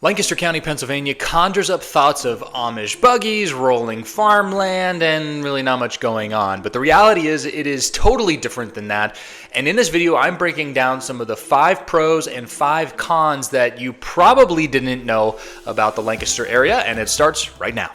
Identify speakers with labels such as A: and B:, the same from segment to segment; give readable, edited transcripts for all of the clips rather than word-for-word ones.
A: Lancaster County, Pennsylvania conjures up thoughts of Amish buggies, rolling farmland, and really not much going on. But the reality is it is totally different than that. And in this video, I'm breaking down some of the 5 pros and 5 cons that you probably didn't know about the Lancaster area, and it starts right now.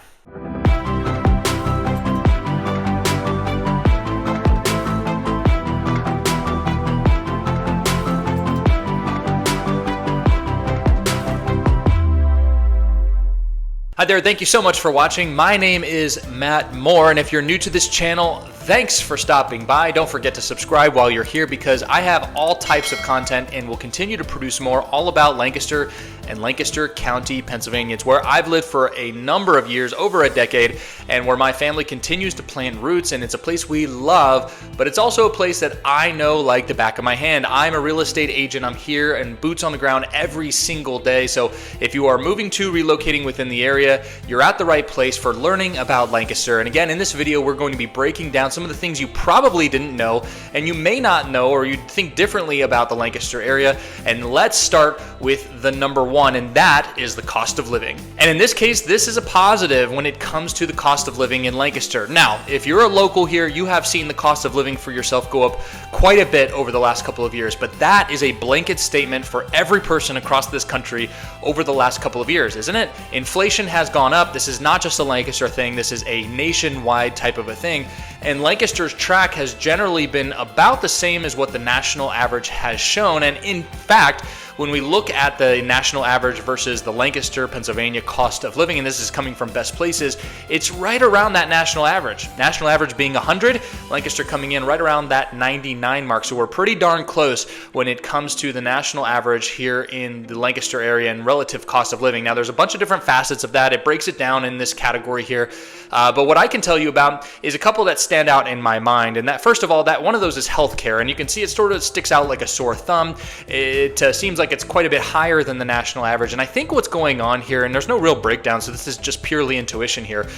A: Hi there, thank you so much for watching. My name is Matt Moore, and if you're new to this channel, thanks for stopping by. Don't forget to subscribe while you're here because I have all types of content and will continue to produce more all about Lancaster and Lancaster County, Pennsylvania. It's where I've lived for a number of years, over a decade, and where my family continues to plant roots, and it's a place we love, but it's also a place that I know like the back of my hand. I'm a real estate agent. I'm here and boots on the ground every single day. So if you are moving to relocating within the area, you're at the right place for learning about Lancaster. And again, in this video, we're going to be breaking down some of the things you probably didn't know and you may not know, or you think differently about the Lancaster area. And let's start with the number 1, and that is the cost of living. And in this case, this is a positive when it comes to the cost of living in Lancaster. Now, if you're a local here, you have seen the cost of living for yourself go up quite a bit over the last couple of years, but that is a blanket statement for every person across this country over the last couple of years, isn't it? Inflation has gone up. This is not just a Lancaster thing. This is a nationwide type of a thing. And Lancaster's track has generally been about the same as what the national average has shown. And in fact, when we look at the national average versus the Lancaster, Pennsylvania cost of living, and this is coming from Best Places, it's right around that national average. National average being 100, Lancaster coming in right around that 99 mark. So we're pretty darn close when it comes to the national average here in the Lancaster area and relative cost of living. Now, there's a bunch of different facets of that. It breaks it down in this category here. But what I can tell you about is a couple that stand out in my mind. And that, first of all, that one of those is healthcare. And you can see it sort of sticks out like a sore thumb. It seems like it's quite a bit higher than the national average. And I think what's going on here, and there's no real breakdown, so this is just purely intuition here,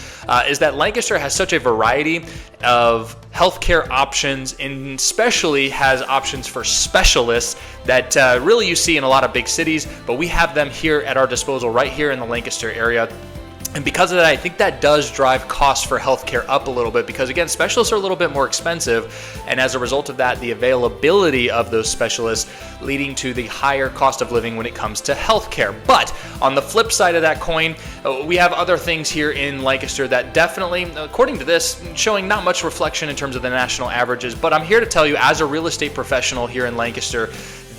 A: is that Lancaster has such a variety of healthcare options, and especially has options for specialists that really you see in a lot of big cities, but we have them here at our disposal right here in the Lancaster area. And because of that, I think that does drive costs for healthcare up a little bit because, again, specialists are a little bit more expensive. And as a result of that, the availability of those specialists leading to the higher cost of living when it comes to healthcare. But on the flip side of that coin, we have other things here in Lancaster that definitely, according to this, showing not much reflection in terms of the national averages. But I'm here to tell you, as a real estate professional here in Lancaster,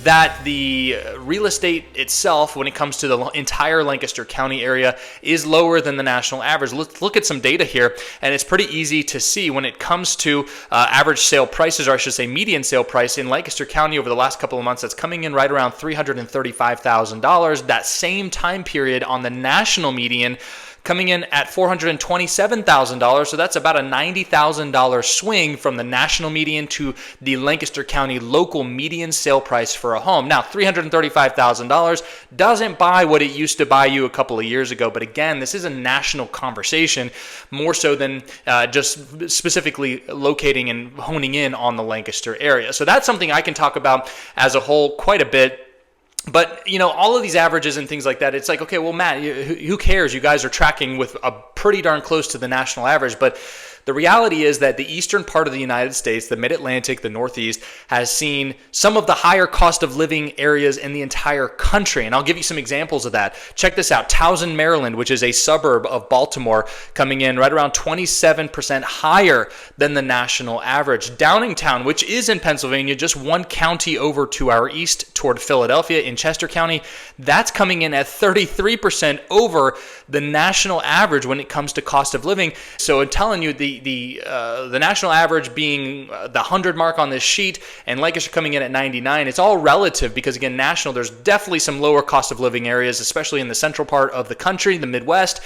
A: that the real estate itself, when it comes to the entire Lancaster County area, is lower than the national average. Let's look at some data here, and it's pretty easy to see when it comes to average sale prices, or I should say median sale price in Lancaster County over the last couple of months. That's coming in right around $335,000. That same time period on the national median coming in at $427,000, so that's about a $90,000 swing from the national median to the Lancaster County local median sale price for a home. Now, $335,000 doesn't buy what it used to buy you a couple of years ago, but again, this is a national conversation, more so than just specifically locating and honing in on the Lancaster area. So that's something I can talk about as a whole quite a bit. But, you know, all of these averages and things like that, it's like, okay, well, Matt, who cares? You guys are tracking with a pretty darn close to the national average. But the reality is that the eastern part of the United States, the mid-Atlantic, the Northeast, has seen some of the higher cost of living areas in the entire country. And I'll give you some examples of that. Check this out. Towson, Maryland, which is a suburb of Baltimore, coming in right around 27% higher than the national average. Downingtown, which is in Pennsylvania, just one county over to our east toward Philadelphia in Chester County, that's coming in at 33% over the national average when it comes to cost of living. So I'm telling you, the national average being the 100 mark on this sheet, and Lancaster coming in at 99. It's all relative because, again, national, there's definitely some lower cost of living areas, especially in the central part of the country, the Midwest.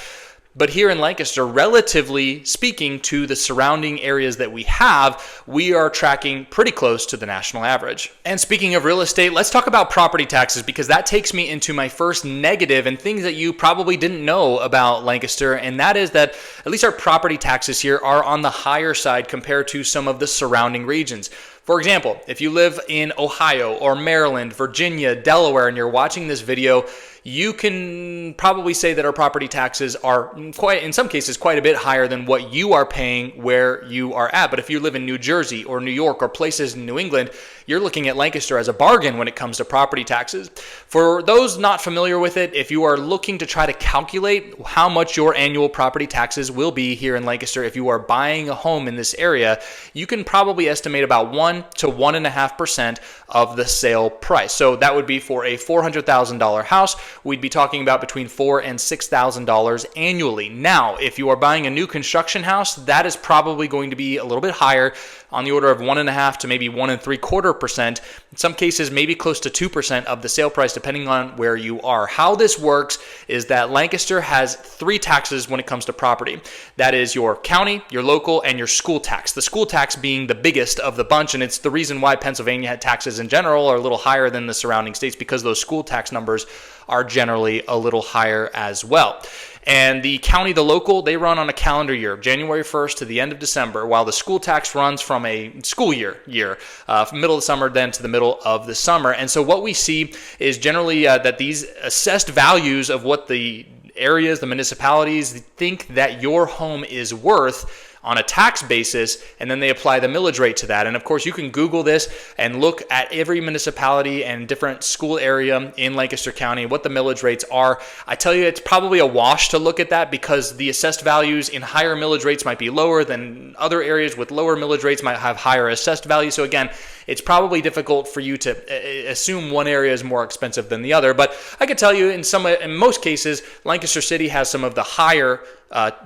A: But here in Lancaster, relatively speaking to the surrounding areas that we have, we are tracking pretty close to the national average. And speaking of real estate, let's talk about property taxes, because that takes me into my first negative and things that you probably didn't know about Lancaster, and that is that at least our property taxes here are on the higher side compared to some of the surrounding regions. For example, if you live in Ohio or Maryland, Virginia, Delaware, and you're watching this video, you can probably say that our property taxes are quite, in some cases, quite a bit higher than what you are paying where you are at. But if you live in New Jersey or New York or places in New England, you're looking at Lancaster as a bargain when it comes to property taxes. For those not familiar with it, if you are looking to try to calculate how much your annual property taxes will be here in Lancaster, if you are buying a home in this area, you can probably estimate about 1 to 1.5% of the sale price. So that would be for a $400,000 house. We'd be talking about between $4,000 and $6,000 annually. Now, if you are buying a new construction house, that is probably going to be a little bit higher, on the order of 1.5 to maybe 1.75%. In some cases, maybe close to 2% of the sale price, depending on where you are. How this works is that Lancaster has 3 taxes when it comes to property. That is your county, your local, and your school tax. The school tax being the biggest of the bunch, and it's the reason why Pennsylvania taxes in general are a little higher than the surrounding states, because those school tax numbers are generally a little higher as well. And the county, the local, they run on a calendar year, January 1st to the end of December, while the school tax runs from a school year, from middle of the summer then to the middle of the summer. And so what we see is generally that these assessed values of what the areas, the municipalities think that your home is worth on a tax basis, and then they apply the millage rate to that. And of course, you can Google this and look at every municipality and different school area in Lancaster County, what the millage rates are. I tell you, it's probably a wash to look at that, because the assessed values in higher millage rates might be lower than other areas with lower millage rates might have higher assessed values. So again, it's probably difficult for you to assume one area is more expensive than the other. But I can tell you, in most cases, Lancaster City has some of the higher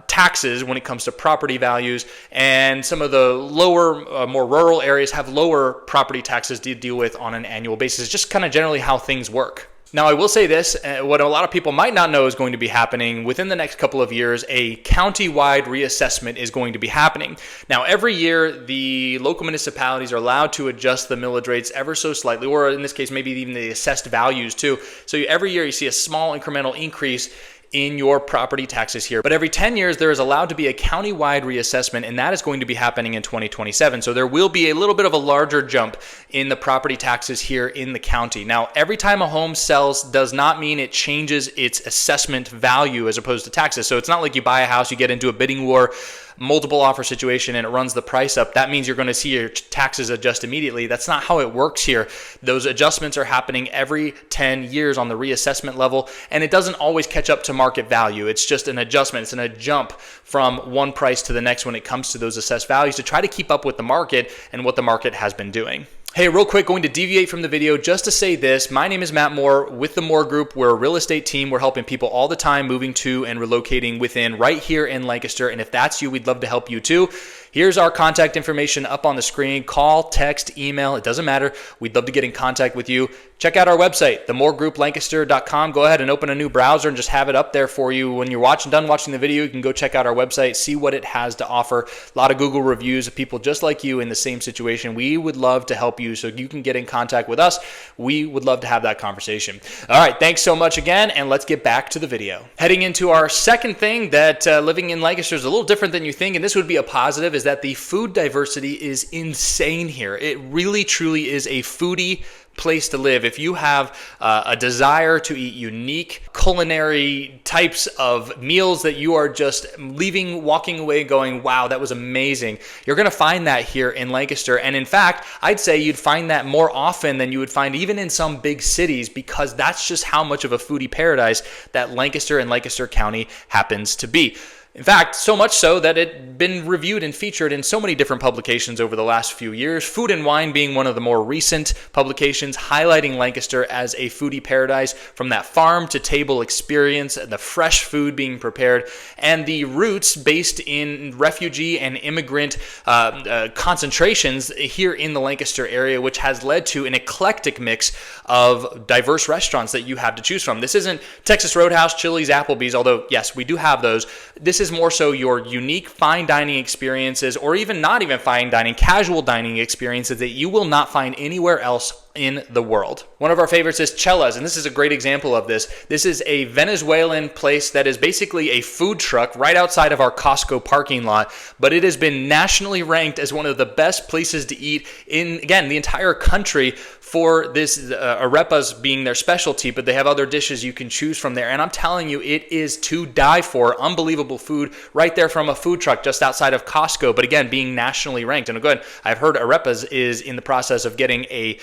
A: taxes when it comes to property values, and some of the lower, more rural areas have lower property taxes to deal with on an annual basis. Just kind of generally how things work. Now, I will say this, what a lot of people might not know is going to be happening within the next couple of years. A county-wide reassessment is going to be happening. Now, every year, the local municipalities are allowed to adjust the millage rates ever so slightly, or in this case, maybe even the assessed values too. So every year you see a small incremental increase in your property taxes here. But every 10 years, there is allowed to be a county-wide reassessment, and that is going to be happening in 2027. So there will be a little bit of a larger jump in the property taxes here in the county. Now, every time a home sells does not mean it changes its assessment value as opposed to taxes. So it's not like you buy a house, you get into a bidding war, multiple offer situation, and it runs the price up. That means you're going to see your taxes adjust immediately. That's not how it works here. Those adjustments are happening every 10 years on the reassessment level, and it doesn't always catch up to market value. It's just an adjustment. It's a jump from one price to the next when it comes to those assessed values, to try to keep up with the market and what the market has been doing. Hey, real quick, going to deviate from the video just to say this. My name is Matt Moore with the Moore Group. We're a real estate team. We're helping people all the time moving to and relocating within right here in Lancaster. And if that's you, we'd love to help you too. Here's our contact information up on the screen. Call, text, email, it doesn't matter. We'd love to get in contact with you. Check out our website, themoregrouplancaster.com. Go ahead and open a new browser and just have it up there for you. When you're done watching the video, you can go check out our website, see what it has to offer. A lot of Google reviews of people just like you in the same situation. We would love to help you so you can get in contact with us. We would love to have that conversation. All right, thanks so much again, and let's get back to the video. Heading into our second thing that living in Lancaster is a little different than you think, and this would be a positive, is that the food diversity is insane here. It really, truly is a foodie place to live. If you have a desire to eat unique culinary types of meals that you are just walking away going, wow, that was amazing, you're going to find that here in Lancaster. And in fact, I'd say you'd find that more often than you would find even in some big cities, because that's just how much of a foodie paradise that Lancaster and Lancaster County happens to be. In fact, so much so that it's been reviewed and featured in so many different publications over the last few years, Food and Wine being one of the more recent publications highlighting Lancaster as a foodie paradise, from that farm to table experience, the fresh food being prepared, and the roots based in refugee and immigrant concentrations here in the Lancaster area, which has led to an eclectic mix of diverse restaurants that you have to choose from. This isn't Texas Roadhouse, Chili's, Applebee's, although yes, we do have those. This is more so your unique fine dining experiences, or even not even fine dining, casual dining experiences that you will not find anywhere else in the world. One of our favorites is Chella's, and this is a great example of this. This is a Venezuelan place that is basically a food truck right outside of our Costco parking lot, but it has been nationally ranked as one of the best places to eat in, again, the entire country for this arepas being their specialty, but they have other dishes you can choose from there. And I'm telling you, it is to die for. Unbelievable food right there from a food truck just outside of Costco, but again, being nationally ranked. And again, I've heard arepas is in the process of getting a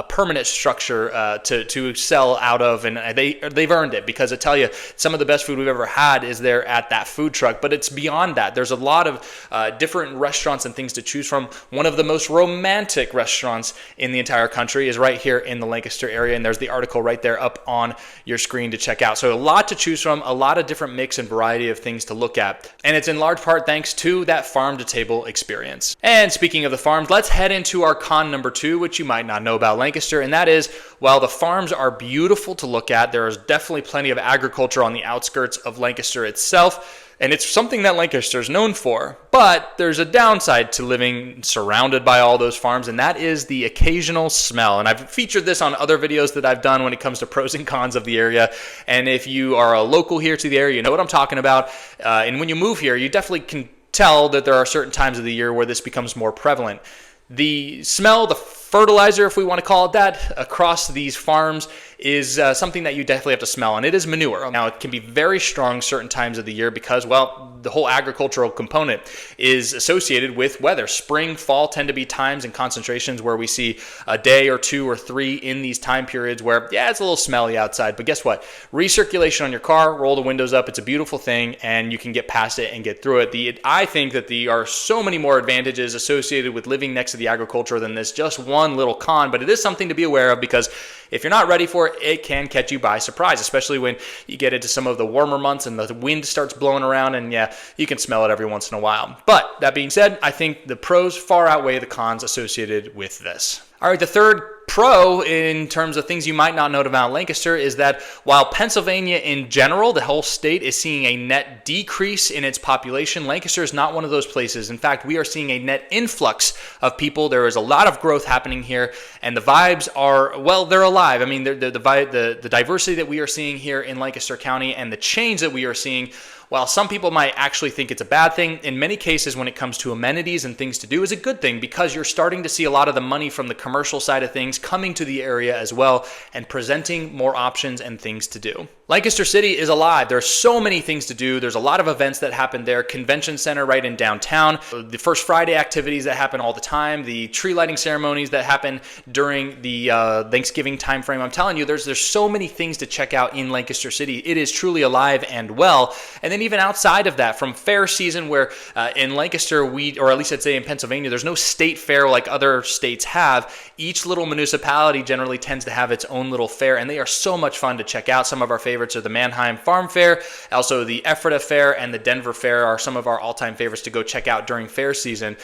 A: permanent structure to sell out of, and they've earned it, because I tell you, some of the best food we've ever had is there at that food truck. But it's beyond that. There's a lot of different restaurants and things to choose from. One of the most romantic restaurants in the entire country is right here in the Lancaster area, and there's the article right there up on your screen to check out. So a lot to choose from, a lot of different mix and variety of things to look at, and it's in large part thanks to that farm to table experience. And speaking of the farms, let's head into our con number 2, which you might not know about Lancaster, and that is, while the farms are beautiful to look at, there is definitely plenty of agriculture on the outskirts of Lancaster itself. And it's something that Lancaster is known for. But there's a downside to living surrounded by all those farms, and that is the occasional smell. And I've featured this on other videos that I've done when it comes to pros and cons of the area. And if you are a local here to the area, you know what I'm talking about. And when you move here, you definitely can tell that there are certain times of the year where this becomes more prevalent. The smell, the fertilizer, if we want to call it that, across these farms is something that you definitely have to smell, and it is manure. Now, it can be very strong certain times of the year because, well, the whole agricultural component is associated with weather. Spring, fall tend to be times and concentrations where we see a day or 2 or 3 in these time periods where, yeah, it's a little smelly outside, but guess what? Recirculation on your car, roll the windows up, it's a beautiful thing, and you can get past it and get through it. I think that there are so many more advantages associated with living next to the agriculture than this just one little con, but it is something to be aware of, because if you're not ready for it, it can catch you by surprise, especially when you get into some of the warmer months and the wind starts blowing around, and yeah, you can smell it every once in a while. But that being said, I think the pros far outweigh the cons associated with this. All right, the third pro in terms of things you might not know about Lancaster is that while Pennsylvania in general, the whole state, is seeing a net decrease in its population, Lancaster is not one of those places. In fact, we are seeing a net influx of people. There is a lot of growth happening here, and the vibes are, well, they're alive. I mean, the diversity that we are seeing here in Lancaster County and the change that we are seeing, while some people might actually think it's a bad thing, in many cases when it comes to amenities and things to do is a good thing, because you're starting to see a lot of the money from the commercial side of things coming to the area as well and presenting more options and things to do. Lancaster City is alive. There are so many things to do. There's a lot of events that happen there. Convention center right in downtown. The First Friday activities that happen all the time. The tree lighting ceremonies that happen during the Thanksgiving time frame. I'm telling you, there's so many things to check out in Lancaster City. It is truly alive and well. And then even outside of that, from fair season, where in Lancaster, or at least I'd say in Pennsylvania, there's no state fair like other states have. Each little municipality generally tends to have its own little fair, and they are so much fun to check out. Some of our favorites are the Mannheim Farm Fair, also the Ephrata Fair and the Denver Fair are some of our all-time favorites to go check out during fair season.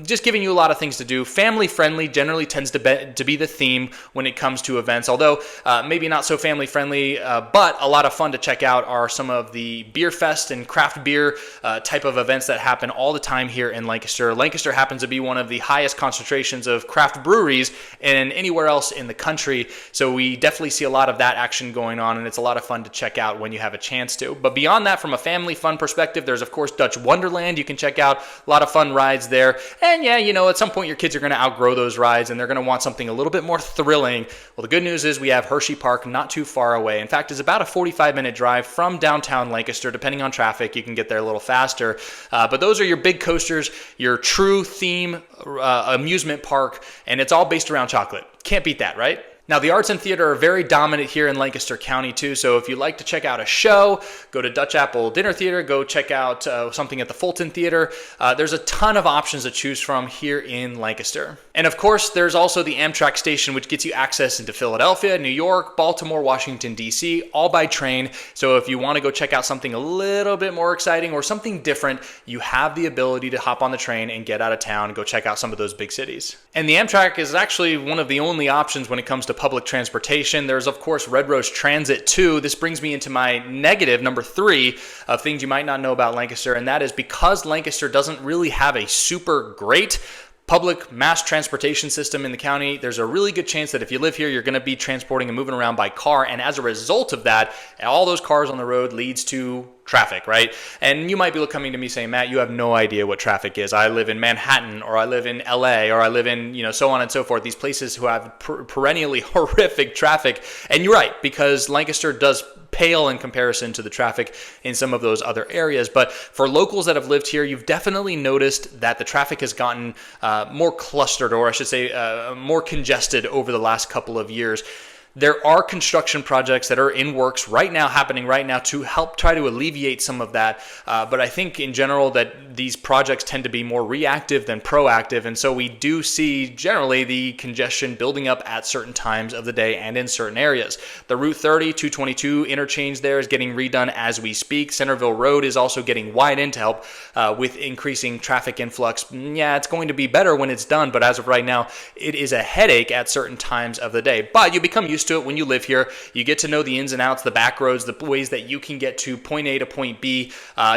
A: Just giving you a lot of things to do. Family friendly generally tends to be the theme when it comes to events, although maybe not so family friendly, but a lot of fun to check out are some of the beer fest and craft beer type of events that happen all the time here in Lancaster. Lancaster happens to be one of the highest concentrations of craft breweries than anywhere else in the country, so we definitely see a lot of that action going on, and it's a lot of fun to check out when you have a chance to. But beyond that, from a family fun perspective, there's of course Dutch Wonderland you can check out. A lot of fun rides there, and yeah, you know, at some point your kids are going to outgrow those rides and they're going to want something a little bit more thrilling. Well, the good news is we have Hershey Park not too far away. In fact, it's about a 45-minute drive from downtown Lancaster. Depending on traffic, you can get there a little faster. But those are your big coasters, your true theme amusement park, and it's all based around chocolate. Can't beat that, right? Now, the arts and theater are very dominant here in Lancaster County, too. So if you'd like to check out a show, go to Dutch Apple Dinner Theater, go check out something at the Fulton Theater. There's a ton of options to choose from here in Lancaster. And of course, there's also the Amtrak station, which gets you access into Philadelphia, New York, Baltimore, Washington, D.C., all by train. So if you want to go check out something a little bit more exciting or something different, you have the ability to hop on the train and get out of town and go check out some of those big cities. And the Amtrak is actually one of the only options when it comes to public transportation. There's, of course, Red Rose Transit, too. This brings me into my negative, number 3, of things you might not know about Lancaster, and that is because Lancaster doesn't really have a super great public mass transportation system in the county, there's a really good chance that if you live here, you're going to be transporting and moving around by car. And as a result of that, all those cars on the road leads to traffic, right? And you might be coming to me saying, Matt, you have no idea what traffic is. I live in Manhattan, or I live in LA, or I live in, so on and so forth. These places who have perennially horrific traffic. And you're right, because Lancaster does pale in comparison to the traffic in some of those other areas. But for locals that have lived here, you've definitely noticed that the traffic has gotten more clustered, or I should say more congested over the last couple of years. There are construction projects that are in works right now, happening right now, to help try to alleviate some of that. But I think in general that these projects tend to be more reactive than proactive. And so we do see generally the congestion building up at certain times of the day and in certain areas. The Route 30, 222 interchange there is getting redone as we speak. Centerville Road is also getting widened to help with increasing traffic influx. Yeah, it's going to be better when it's done, but as of right now, it is a headache at certain times of the day. But you become used to it when you live here. You get to know the ins and outs, the back roads, the ways that you can get to point A to point B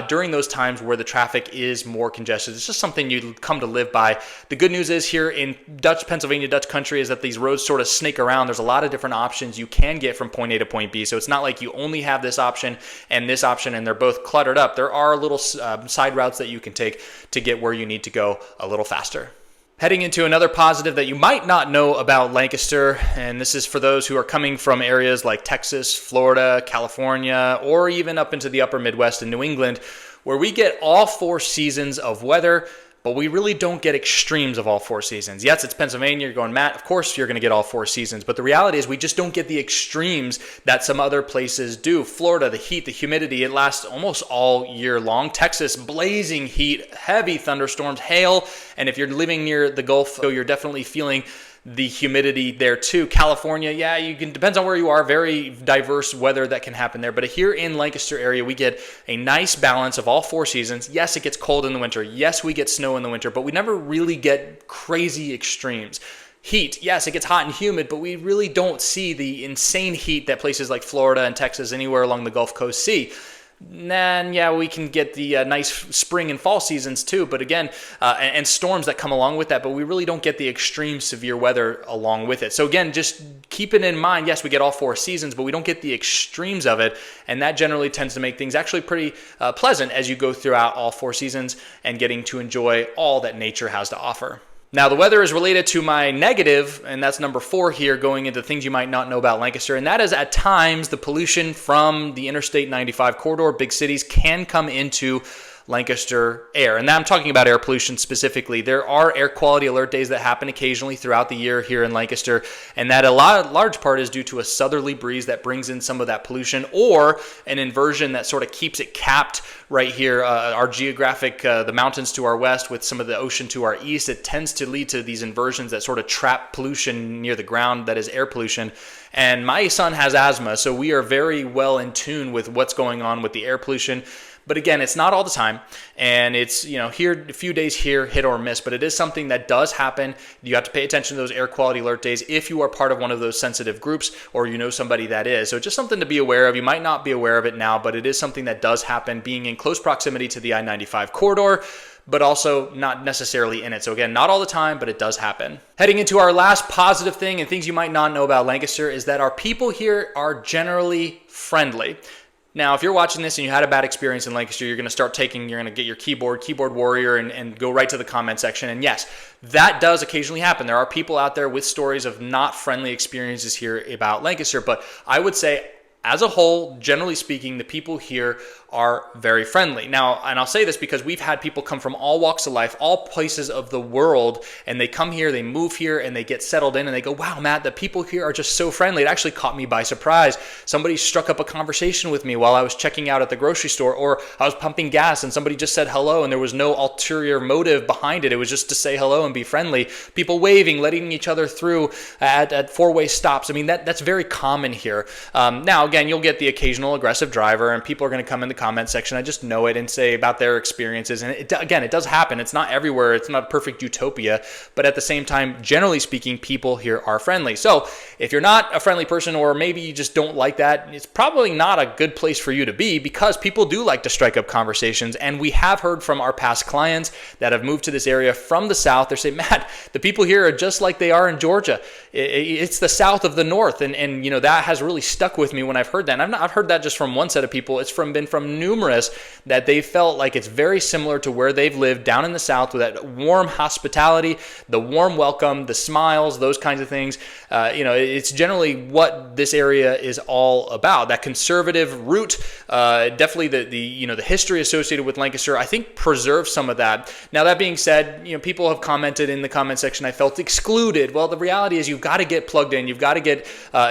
A: during those times where the traffic is more congested. It's just something you come to live by. The good news is here in Pennsylvania, Dutch country, is that these roads sort of snake around. There's a lot of different options you can get from point A to point B. So it's not like you only have this option, and they're both cluttered up. There are little side routes that you can take to get where you need to go a little faster. Heading into another positive that you might not know about Lancaster, and this is for those who are coming from areas like Texas, Florida, California, or even up into the upper Midwest and New England, where we get all 4 seasons of weather, but we really don't get extremes of all 4 seasons. Yes, it's Pennsylvania. You're going, Matt, of course you're going to get all 4 seasons. But the reality is we just don't get the extremes that some other places do. Florida, the heat, the humidity, it lasts almost all year long. Texas, blazing heat, heavy thunderstorms, hail. And if you're living near the Gulf, you're definitely feeling the humidity there too. California, yeah, depends on where you are, very diverse weather that can happen there. But here in Lancaster area, we get a nice balance of all 4 seasons. Yes, it gets cold in the winter. Yes, we get snow in the winter, but we never really get crazy extremes. Heat, yes, it gets hot and humid, but we really don't see the insane heat that places like Florida and Texas, anywhere along the Gulf Coast, see. And yeah, we can get the nice spring and fall seasons too, but again, and storms that come along with that, but we really don't get the extreme severe weather along with it. So again, just keep it in mind, yes, we get all 4 seasons, but we don't get the extremes of it, and that generally tends to make things actually pretty pleasant as you go throughout all 4 seasons and getting to enjoy all that nature has to offer. Now, the weather is related to my negative, and that's number 4 here, going into things you might not know about Lancaster, and that is at times the pollution from the Interstate 95 corridor, big cities, can come into Lancaster air. And now I'm talking about air pollution specifically. There are air quality alert days that happen occasionally throughout the year here in Lancaster, and that large part is due to a southerly breeze that brings in some of that pollution, or an inversion that sort of keeps it capped right here. Our geographic, the mountains to our west with some of the ocean to our east, it tends to lead to these inversions that sort of trap pollution near the ground, that is air pollution. And my son has asthma, so we are very well in tune with what's going on with the air pollution. But again, it's not all the time, and it's, here a few days here, hit or miss, but it is something that does happen. You have to pay attention to those air quality alert days if you are part of one of those sensitive groups, or you know somebody that is. So just something to be aware of. You might not be aware of it now, but it is something that does happen, being in close proximity to the I-95 corridor, but also not necessarily in it. So again, not all the time, but it does happen. Heading into our last positive thing, and things you might not know about Lancaster, is that our people here are generally friendly. Now, if you're watching this and you had a bad experience in Lancaster, you're going to get your keyboard warrior, and go right to the comment section. And yes, that does occasionally happen. There are people out there with stories of not friendly experiences here about Lancaster, but I would say, as a whole, generally speaking, the people here are very friendly. Now, and I'll say this because we've had people come from all walks of life, all places of the world, and they come here, they move here, and they get settled in, and they go, wow, Matt, the people here are just so friendly. It actually caught me by surprise. Somebody struck up a conversation with me while I was checking out at the grocery store, or I was pumping gas, and somebody just said hello, and there was no ulterior motive behind it. It was just to say hello and be friendly. People waving, letting each other through at four-way stops. I mean, that's very common here. Now, again, you'll get the occasional aggressive driver, and people are going to come in the comment section. I just know it and say about their experiences. And again, it does happen. It's not everywhere. It's not a perfect utopia. But at the same time, generally speaking, people here are friendly. So if you're not a friendly person, or maybe you just don't like that, it's probably not a good place for you to be, because people do like to strike up conversations. And we have heard from our past clients that have moved to this area from the South. They say, Matt, the people here are just like they are in Georgia. It's the South of the North. And that has really stuck with me when I've heard that. And I've heard that just from one set of people. It's been from numerous, that they felt like it's very similar to where they've lived down in the South, with that warm hospitality, the warm welcome, the smiles, those kinds of things. It's generally what this area is all about. That conservative root, definitely the history associated with Lancaster, I think, preserves some of that. Now, that being said, people have commented in the comment section, I felt excluded. Well, the reality is you've got to get plugged in. You've got to get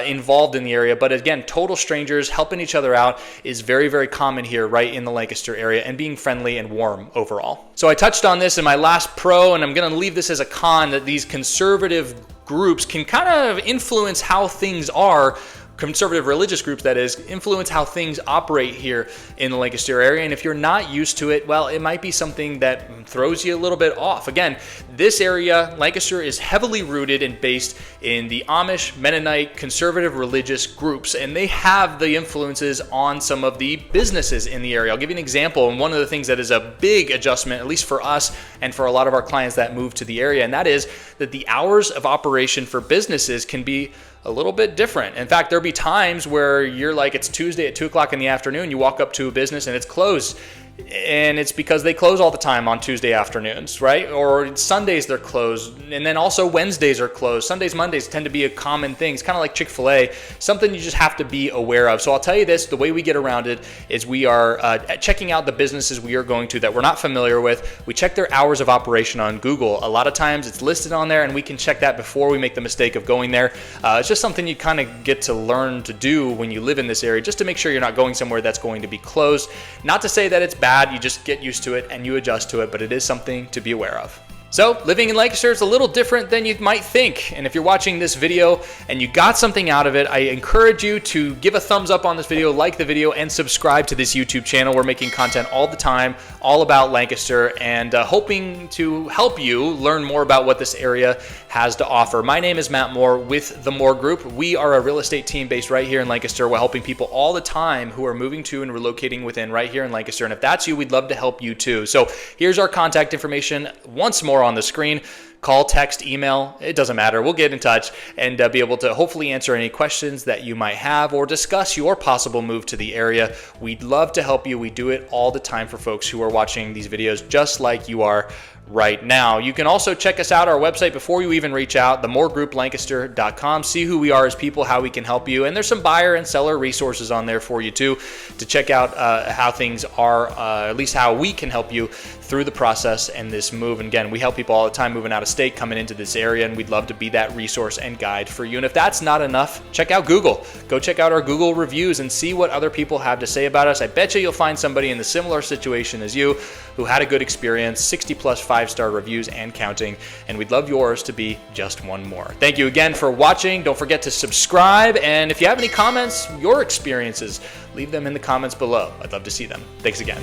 A: involved in the area. But again, total strangers helping each other out is very, very common here right in the Lancaster area, and being friendly and warm overall. So I touched on this in my last pro, and I'm going to leave this as a con, that these conservative groups can kind of influence how things are. Conservative religious groups, that is, influence how things operate here in the Lancaster area. And if you're not used to it, well, it might be something that throws you a little bit off. Again, this area, Lancaster, is heavily rooted and based in the Amish, Mennonite, conservative religious groups, and they have the influences on some of the businesses in the area. I'll give you an example, and one of the things that is a big adjustment, at least for us and for a lot of our clients that move to the area, and that is that the hours of operation for businesses can be a little bit different. In fact, there'll be times where you're like, it's Tuesday at 2 o'clock in the afternoon, you walk up to a business and it's closed. And it's because they close all the time on Tuesday afternoons, right? Or Sundays they're closed. And then also Wednesdays are closed. Sundays, Mondays tend to be a common thing. It's kind of like Chick-fil-A, something you just have to be aware of. So I'll tell you this, the way we get around it is we are checking out the businesses we are going to that we're not familiar with. We check their hours of operation on Google. A lot of times it's listed on there, and we can check that before we make the mistake of going there. It's just something you kind of get to learn to do when you live in this area, just to make sure you're not going somewhere that's going to be closed. Not to say that it's bad. You just get used to it and you adjust to it, but it is something to be aware of. So living in Lancaster is a little different than you might think. And if you're watching this video and you got something out of it, I encourage you to give a thumbs up on this video, like the video, and subscribe to this YouTube channel. We're making content all the time, all about Lancaster, and hoping to help you learn more about what this area has to offer. My name is Matt Moore with the Moore Group. We are a real estate team based right here in Lancaster. We're helping people all the time who are moving to and relocating within right here in Lancaster. And if that's you, we'd love to help you too. So here's our contact information once more on the screen. Call, text, email, it doesn't matter. We'll get in touch and be able to hopefully answer any questions that you might have or discuss your possible move to the area. We'd love to help you. We do it all the time for folks who are watching these videos just like you are right now. You can also check us out, our website, before you even reach out, themoregroup.lancaster.com. See who we are as people, how we can help you. And there's some buyer and seller resources on there for you too, to check out how things are, at least how we can help you through the process and this move. And again, we help people all the time moving out of state, coming into this area, and we'd love to be that resource and guide for you. And if that's not enough, check out Google. Go check out our Google reviews and see what other people have to say about us. I bet you'll find somebody in the similar situation as you who had a good experience, 60 plus 5-star reviews and counting, and we'd love yours to be just one more. Thank you again for watching. Don't forget to subscribe, and if you have any comments, your experiences, leave them in the comments below. I'd love to see them. Thanks again.